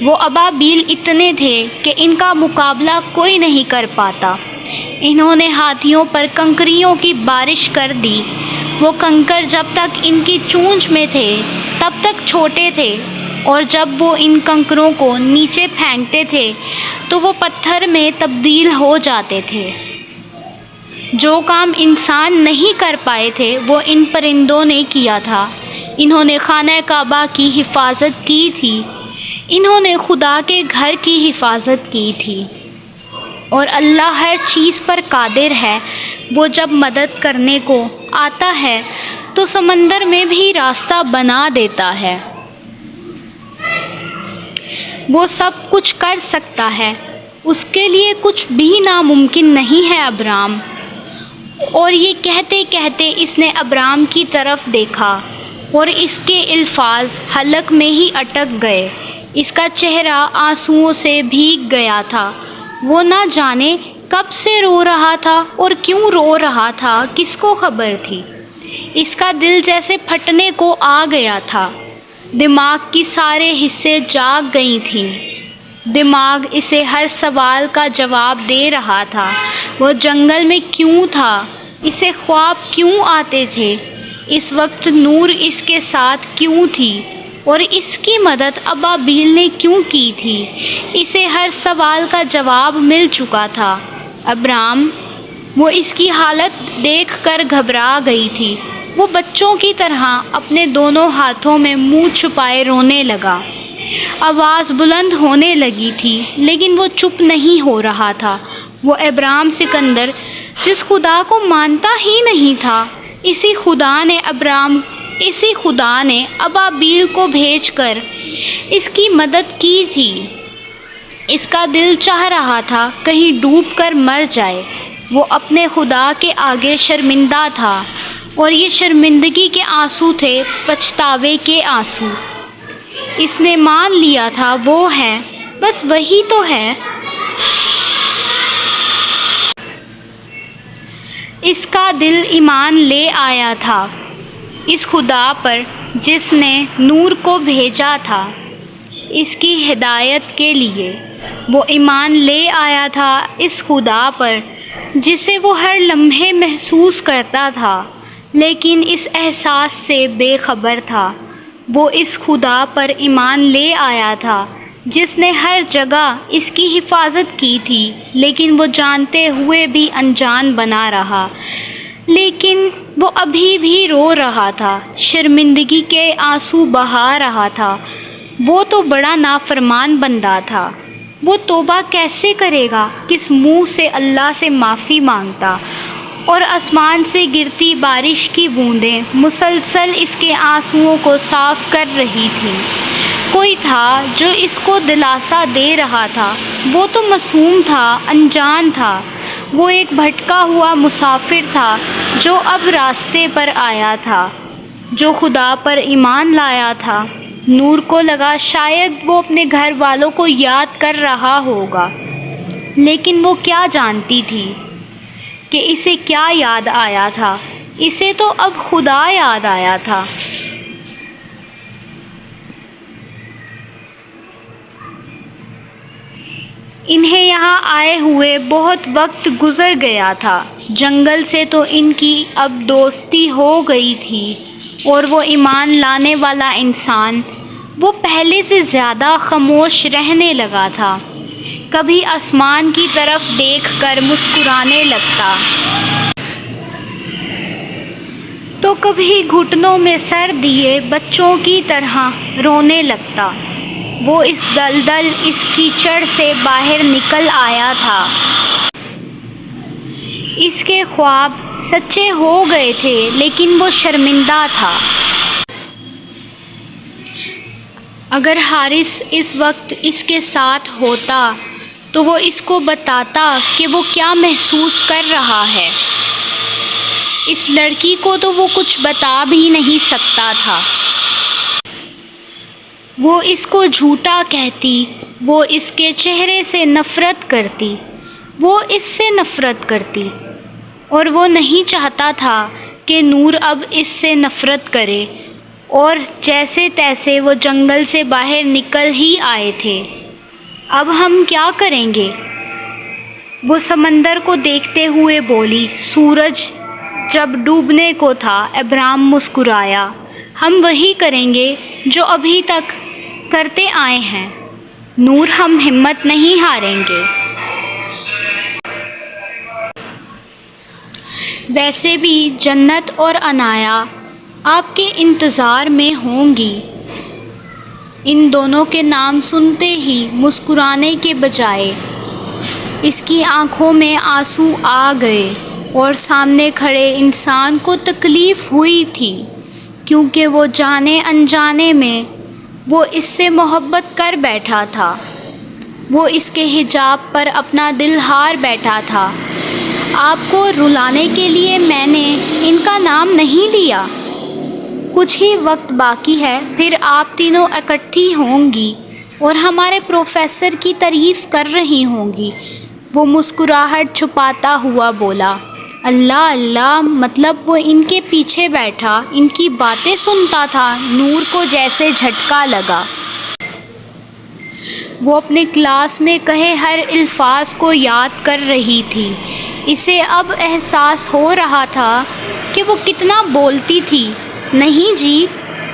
وہ ابابیل اتنے تھے کہ ان کا مقابلہ کوئی نہیں کر پاتا۔ انہوں نے ہاتھیوں پر کنکریوں کی بارش کر دی۔ وہ کنکر جب تک ان کی چونچ میں تھے تب تک چھوٹے تھے، اور جب وہ ان کنکروں کو نیچے پھینکتے تھے تو وہ پتھر میں تبدیل ہو جاتے تھے۔ جو کام انسان نہیں کر پائے تھے وہ ان پرندوں نے کیا تھا۔ انہوں نے خانہ کعبہ کی حفاظت کی تھی، انہوں نے خدا کے گھر کی حفاظت کی تھی، اور اللہ ہر چیز پر قادر ہے۔ وہ جب مدد کرنے کو آتا ہے تو سمندر میں بھی راستہ بنا دیتا ہے۔ وہ سب کچھ کر سکتا ہے، اس کے لیے کچھ بھی ناممکن نہیں ہے ابرام۔ اور یہ کہتے کہتے اس نے ابرام کی طرف دیکھا اور اس کے الفاظ حلق میں ہی اٹک گئے۔ اس کا چہرہ آنسوؤں سے بھیگ گیا تھا۔ وہ نہ جانے کب سے رو رہا تھا اور کیوں رو رہا تھا، کس کو خبر تھی۔ اس کا دل جیسے پھٹنے کو آ گیا تھا۔ دماغ کی سارے حصے جاگ گئی تھیں۔ دماغ اسے ہر سوال کا جواب دے رہا تھا۔ وہ جنگل میں کیوں تھا؟ اسے خواب کیوں آتے تھے؟ اس وقت نور اس کے ساتھ کیوں تھی؟ اور اس کی مدد ابابیل نے کیوں کی تھی؟ اسے ہر سوال کا جواب مل چکا تھا۔ ابرام، وہ اس کی حالت دیکھ کر گھبرا گئی تھی۔ وہ بچوں کی طرح اپنے دونوں ہاتھوں میں منہ چھپائے رونے لگا۔ آواز بلند ہونے لگی تھی لیکن وہ چپ نہیں ہو رہا تھا۔ وہ ابرام سکندر جس خدا کو مانتا ہی نہیں تھا، اسی خدا نے ابابیل کو بھیج کر اس کی مدد کی تھی۔ اس کا دل چاہ رہا تھا کہیں ڈوب کر مر جائے۔ وہ اپنے خدا کے آگے شرمندہ تھا، اور یہ شرمندگی کے آنسو تھے، پچھتاوے کے آنسو۔ اس نے مان لیا تھا وہ ہے، بس وہی تو ہے۔ اس کا دل ایمان لے آیا تھا اس خدا پر جس نے نور کو بھیجا تھا اس کی ہدایت کے لیے۔ وہ ایمان لے آیا تھا اس خدا پر جسے وہ ہر لمحے محسوس کرتا تھا، لیکن اس احساس سے بے خبر تھا۔ وہ اس خدا پر ایمان لے آیا تھا جس نے ہر جگہ اس کی حفاظت کی تھی، لیکن وہ جانتے ہوئے بھی انجان بنا رہا۔ لیکن وہ ابھی بھی رو رہا تھا، شرمندگی کے آنسو بہا رہا تھا۔ وہ تو بڑا نافرمان بندہ تھا۔ وہ توبہ کیسے کرے گا؟ کس منہ سے اللہ سے معافی مانگتا؟ اور آسمان سے گرتی بارش کی بوندیں مسلسل اس کے آنسوؤں کو صاف کر رہی تھیں۔ کوئی تھا جو اس کو دلاسا دے رہا تھا۔ وہ تو معصوم تھا، انجان تھا۔ وہ ایک بھٹکا ہوا مسافر تھا جو اب راستے پر آیا تھا، جو خدا پر ایمان لایا تھا۔ نور کو لگا شاید وہ اپنے گھر والوں کو یاد کر رہا ہوگا، لیکن وہ کیا جانتی تھی کہ اسے کیا یاد آیا تھا۔ اسے تو اب خدا یاد آیا تھا۔ انہیں یہاں آئے ہوئے بہت وقت گزر گیا تھا۔ جنگل سے تو ان کی اب دوستی ہو گئی تھی، اور وہ ایمان لانے والا انسان وہ پہلے سے زیادہ خاموش رہنے لگا تھا۔ کبھی آسمان کی طرف دیکھ کر مسکرانے لگتا، تو کبھی گھٹنوں میں سر دیے بچوں کی طرح رونے لگتا۔ وہ اس دلدل، اس کیچڑ سے باہر نکل آیا تھا۔ اس کے خواب سچے ہو گئے تھے، لیکن وہ شرمندہ تھا۔ اگر حارث اس وقت اس کے ساتھ ہوتا تو وہ اس کو بتاتا کہ وہ کیا محسوس کر رہا ہے۔ اس لڑکی کو تو وہ کچھ بتا بھی نہیں سکتا تھا۔ وہ اس کو جھوٹا کہتی، وہ اس کے چہرے سے نفرت کرتی، وہ اس سے نفرت کرتی، اور وہ نہیں چاہتا تھا کہ نور اب اس سے نفرت کرے۔ اور جیسے تیسے وہ جنگل سے باہر نکل ہی آئے تھے۔ اب ہم کیا کریں گے؟ وہ سمندر کو دیکھتے ہوئے بولی۔ سورج جب ڈوبنے کو تھا ابرام مسکرایا۔ ہم وہی کریں گے جو ابھی تک کرتے آئے ہیں نور، ہم ہمت نہیں ہاریں گے۔ ویسے بھی جنت اور عنایا آپ کے انتظار میں ہوں گی۔ ان دونوں کے نام سنتے ہی مسکرانے کے بجائے اس کی آنکھوں میں آنسو آ گئے، اور سامنے کھڑے انسان کو تکلیف ہوئی تھی، کیونکہ وہ جانے انجانے میں وہ اس سے محبت کر بیٹھا تھا۔ وہ اس کے حجاب پر اپنا دل ہار بیٹھا تھا۔ آپ کو رلانے کے لیے میں نے ان کا نام نہیں لیا۔ کچھ ہی وقت باقی ہے، پھر آپ تینوں اکٹھی ہوں گی اور ہمارے پروفیسر کی تعریف کر رہی ہوں گی۔ وہ مسکراہٹ چھپاتا ہوا بولا۔ اللہ اللہ، مطلب وہ ان کے پیچھے بیٹھا ان کی باتیں سنتا تھا۔ نور کو جیسے جھٹکا لگا۔ وہ اپنے کلاس میں کہے ہر الفاظ کو یاد کر رہی تھی۔ اسے اب احساس ہو رہا تھا کہ وہ کتنا بولتی تھی۔ نہیں جی،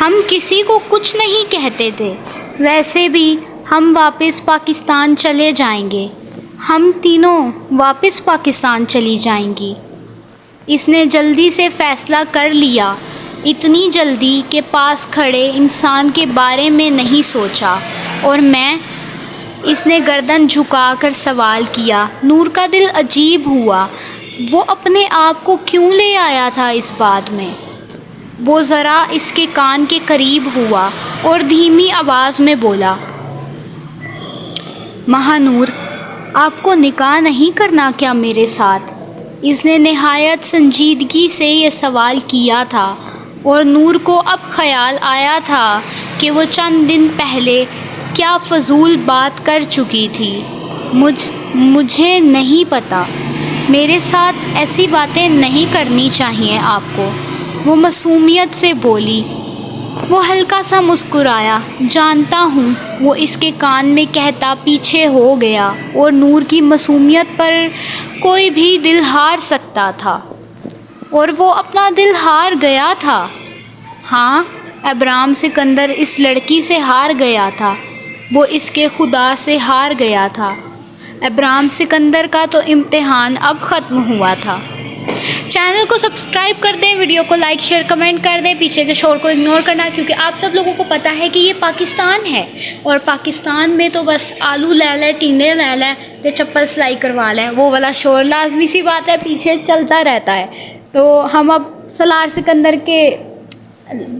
ہم کسی کو کچھ نہیں کہتے تھے، ویسے بھی ہم واپس پاکستان چلے جائیں گے۔ ہم تینوں واپس پاکستان چلی جائیں گی۔ اس نے جلدی سے فیصلہ کر لیا، اتنی جلدی کہ پاس کھڑے انسان کے بارے میں نہیں سوچا۔ اور میں؟ اس نے گردن جھکا کر سوال کیا۔ نور کا دل عجیب ہوا، وہ اپنے آپ کو کیوں لے آیا تھا اس بات میں؟ وہ ذرا اس کے کان کے قریب ہوا اور دھیمی آواز میں بولا، مہانور، آپ کو نکاح نہیں کرنا کیا میرے ساتھ؟ اس نے نہایت سنجیدگی سے یہ سوال کیا تھا، اور نور کو اب خیال آیا تھا کہ وہ چند دن پہلے کیا فضول بات کر چکی تھی۔ مجھے نہیں پتا، میرے ساتھ ایسی باتیں نہیں کرنی چاہیے آپ کو، وہ معصومیت سے بولی۔ وہ ہلکا سا مسکرایا۔ جانتا ہوں، وہ اس کے کان میں کہتا پیچھے ہو گیا، اور نور کی معصومیت پر کوئی بھی دل ہار سکتا تھا، اور وہ اپنا دل ہار گیا تھا۔ ہاں، ابرام سکندر اس لڑکی سے ہار گیا تھا، وہ اس کے خدا سے ہار گیا تھا۔ ابرام سکندر کا تو امتحان اب ختم ہوا تھا۔ چینل کو سبسکرائب کر دیں، ویڈیو کو لائک شیئر کمنٹ کر دیں، پیچھے کے شور کو اگنور کرنا، کیونکہ آپ سب لوگوں کو پتہ ہے کہ یہ پاکستان ہے، اور پاکستان میں تو بس آلو لے لے، ٹینڈے لے لے، تے چپل سلائی کروا لے، وہ والا شور لازمی سی بات ہے پیچھے چلتا رہتا ہے۔ تو ہم اب سالار سکندر کے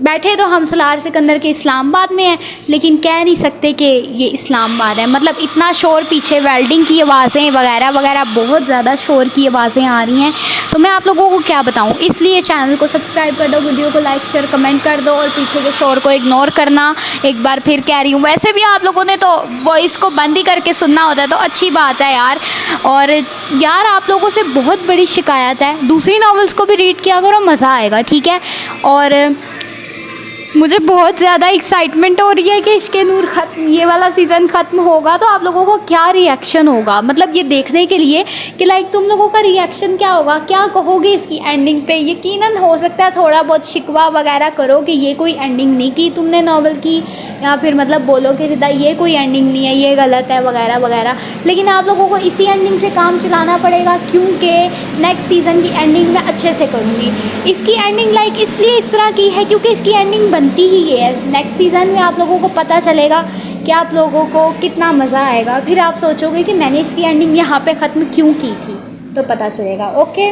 بیٹھے تو ہم سالار سکندر کے اسلام آباد میں ہیں، لیکن کہہ نہیں سکتے کہ یہ اسلام آباد ہے، مطلب اتنا شور پیچھے ویلڈنگ کی آوازیں وغیرہ وغیرہ، بہت زیادہ شور کی آوازیں آ رہی ہیں، تو میں آپ لوگوں کو کیا بتاؤں، اس لیے چینل کو سبسکرائب کر دو، ویڈیو کو لائک شیئر کمنٹ کر دو، اور پیچھے کے شور کو اگنور کرنا۔ ایک بار پھر کہہ رہی ہوں، ویسے بھی آپ لوگوں نے تو وائس کو بند ہی کر کے سننا ہوتا ہے، تو اچھی بات ہے یار۔ اور یار آپ لوگوں سے بہت بڑی شکایت ہے، دوسری ناولس کو بھی ریڈ کیا کرو، مزہ آئے گا، ٹھیک ہے؟ اور مجھے بہت زیادہ ایکسائٹمنٹ ہو رہی ہے کہ عشق نور یہ والا سیزن ختم ہوگا تو آپ لوگوں کو کیا ری ایکشن ہوگا، مطلب یہ دیکھنے کے لیے کہ لائک تم لوگوں کا ری ایکشن کیا ہوگا، کیا کہو گے اس کی اینڈنگ پہ۔ یقیناً ہو سکتا ہے تھوڑا بہت شکوہ وغیرہ کرو کہ یہ کوئی اینڈنگ نہیں کی تم نے ناول کی، یا پھر مطلب بولو کہ ردا یہ کوئی اینڈنگ نہیں ہے، یہ غلط ہے وغیرہ وغیرہ، لیکن آپ لوگوں کو اسی اینڈنگ سے کام چلانا پڑے گا، کیونکہ نیکسٹ سیزن کی اینڈنگ میں اچھے سے کروں گی۔ اس کی اینڈنگ لائک اس لیے اس طرح کی ہے کیونکہ اس کی اینڈنگ بنتی ہی یہ ہے۔ نیکسٹ سیزن میں آپ لوگوں کو پتہ چلے گا کہ آپ لوگوں کو کتنا مزہ آئے گا، پھر آپ سوچو گے کہ میں نے اس کی اینڈنگ یہاں پہ ختم کیوں کی تھی، تو پتہ چلے گا۔ اوکے۔